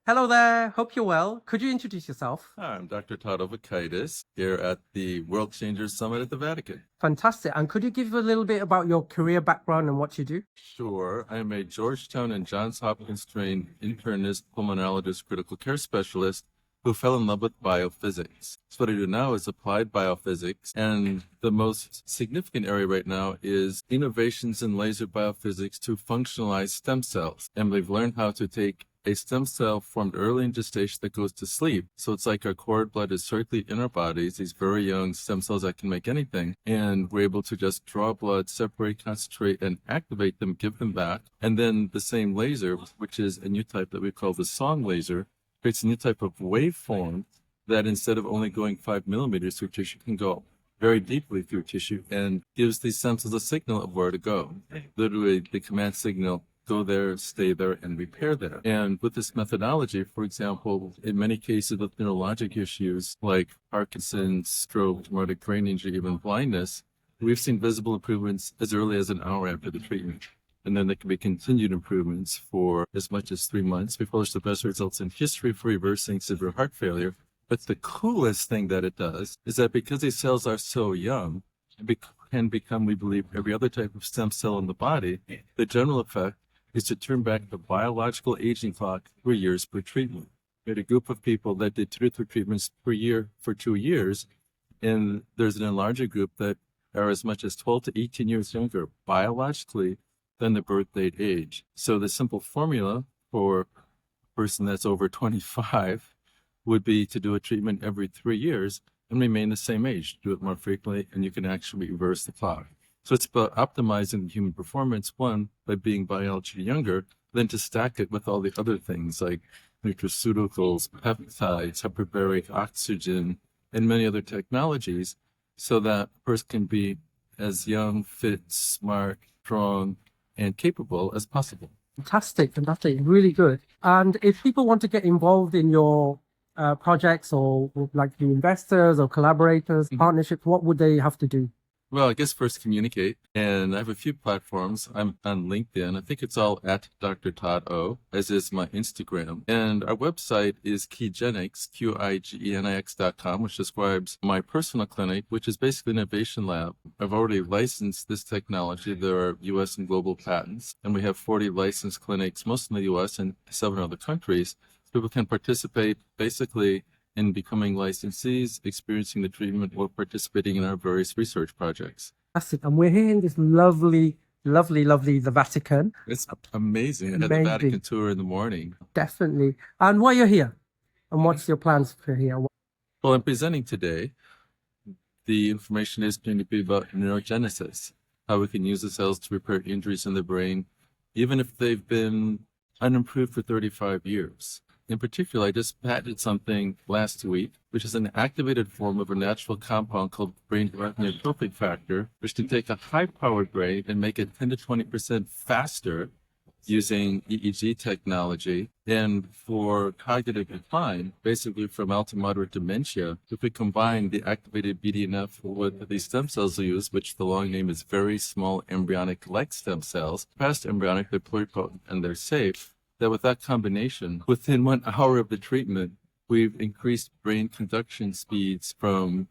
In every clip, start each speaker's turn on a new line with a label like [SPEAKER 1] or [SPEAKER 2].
[SPEAKER 1] Hello there, hope you're well. Could you introduce yourself?
[SPEAKER 2] Hi, I'm Dr. Todd Ovokaitys here at the World Changers Summit at the Vatican.
[SPEAKER 1] Fantastic. And could you give a little bit about your career background and what you do?
[SPEAKER 2] Sure, I'm a Georgetown and Johns Hopkins trained internist, pulmonologist, critical care specialist who fell in love with biophysics. So what I do now is applied biophysics, and the most significant area right now is innovations in laser biophysics to functionalize stem cells. And we've learned how to take a stem cell formed early in gestation that goes to sleep. So it's like our cord blood is circulating in our bodies, these very young stem cells that can make anything. And we're able to just draw blood, separate, concentrate, and activate them, give them back. And then the same laser, which is a new type that we call the song laser, creates a new type of waveform that instead of only going 5 millimeters through tissue can go very deeply through tissue and gives these stem cells a signal of where to go. Literally, the command signal, go there, stay there, and repair there. And with this methodology, for example, in many cases with neurologic issues like Parkinson's, stroke, traumatic brain injury, even blindness, we've seen visible improvements as early as an hour after the treatment. And then there can be continued improvements for as much as 3 months. We published the best results in history for reversing severe heart failure. But the coolest thing that it does is that because these cells are so young, it can become, we believe, every other type of stem cell in the body. The general effect is to turn back the biological aging clock 3 years per treatment. We had a group of people that did 2 to 3 treatments per year for 2 years, and there's an larger group that are as much as 12 to 18 years younger biologically than the birth date age. So the simple formula for a person that's over 25 would be to do a treatment every 3 years and remain the same age. Do it more frequently, and you can actually reverse the clock. So it's about optimizing the human performance, one, by being biologically younger, then to stack it with all the other things like nutraceuticals, peptides, hyperbaric oxygen, and many other technologies, so that a person can be as young, fit, smart, strong, and capable as possible.
[SPEAKER 1] Fantastic, really good. And if people want to get involved in your projects or like the investors or collaborators, partnerships, what would they have to do?
[SPEAKER 2] Well, I guess first communicate, and I have a few platforms. I'm on LinkedIn. I think it's all at Dr. Todd O, as is my Instagram. And our website is Kigenix, Qigenix.com, which describes my personal clinic, which is basically an innovation lab. I've already licensed this technology. There are U.S. and global patents, and we have 40 licensed clinics, most in the U.S. and 7 other countries. So people can participate basically in becoming licensees, experiencing the treatment, or participating in our various research projects.
[SPEAKER 1] Fantastic. And we're here in this lovely, the Vatican.
[SPEAKER 2] It's amazing. I had the Vatican tour in the morning.
[SPEAKER 1] Definitely. And why you're here? And what's your plans for here?
[SPEAKER 2] Well, I'm presenting today. The information is going to be about neurogenesis, how we can use the cells to repair injuries in the brain, even if they've been unimproved for 35 years. In particular, I just patented something last week, which is an activated form of a natural compound called brain-derived neurotrophic factor, which can take a high-powered brain and make it 10 to 20% faster using EEG technology. And for cognitive decline, basically from mild to moderate dementia, if we combine the activated BDNF with the stem cells we use, which the long name is very small embryonic-like stem cells, past embryonic, they're pluripotent and they're safe, that with that combination, within 1 hour of the treatment, we've increased brain conduction speeds from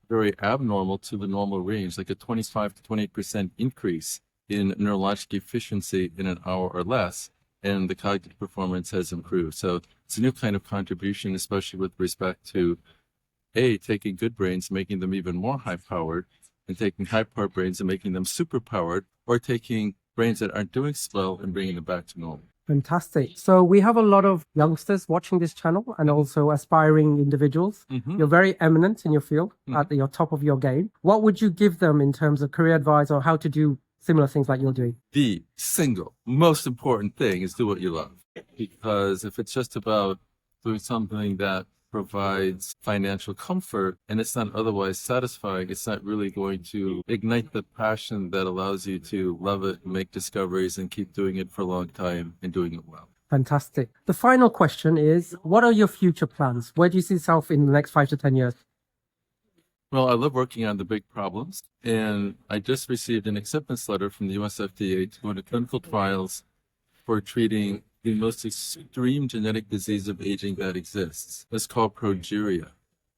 [SPEAKER 2] very abnormal to the normal range, like a 25 to 28% increase in neurologic efficiency in an hour or less, and the cognitive performance has improved. So it's a new kind of contribution, especially with respect to taking good brains, making them even more high-powered, and taking high-powered brains and making them super-powered, or taking brains that aren't doing so well and bringing them back to normal.
[SPEAKER 1] Fantastic. So we have a lot of youngsters watching this channel and also aspiring individuals. You're very eminent in your field, at your top of your game. What would you give them in terms of career advice or how to do similar things like you're doing?
[SPEAKER 2] The single most important thing is do what you love. Because if it's just about doing something that provides financial comfort and it's not otherwise satisfying, it's not really going to ignite the passion that allows you to love it, make discoveries, and keep doing it for a long time and doing it well.
[SPEAKER 1] Fantastic. The final question is, what are your future plans? Where do you see yourself in the next 5 to 10 years?
[SPEAKER 2] Well, I love working on the big problems, and I just received an acceptance letter from the US FDA to go into clinical trials for treating the most extreme genetic disease of aging that exists. It's called progeria,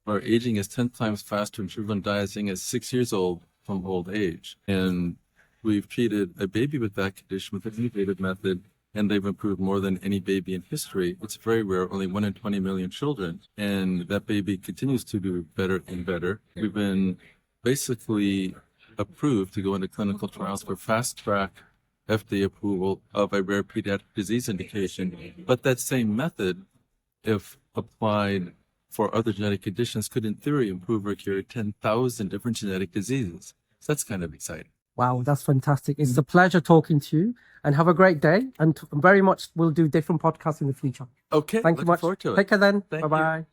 [SPEAKER 2] where aging is 10 times faster in children dying at 6 years old from old age. And we've treated a baby with that condition with an innovative method, and they've improved more than any baby in history. It's very rare, only 1 in 20 million children, and that baby continues to do better and better. We've been basically approved to go into clinical trials for fast-track FDA approval of a rare pediatric disease indication. But that same method, if applied for other genetic conditions, could in theory improve or cure 10,000 different genetic diseases. So that's kind of exciting.
[SPEAKER 1] Wow, that's fantastic. It's a pleasure talking to you, and have a great day. And very much we'll do different podcasts in the future.
[SPEAKER 2] Okay,
[SPEAKER 1] Thank you
[SPEAKER 2] looking
[SPEAKER 1] much.
[SPEAKER 2] forward to it.
[SPEAKER 1] Take care then.
[SPEAKER 2] Thank you.
[SPEAKER 1] Bye-bye.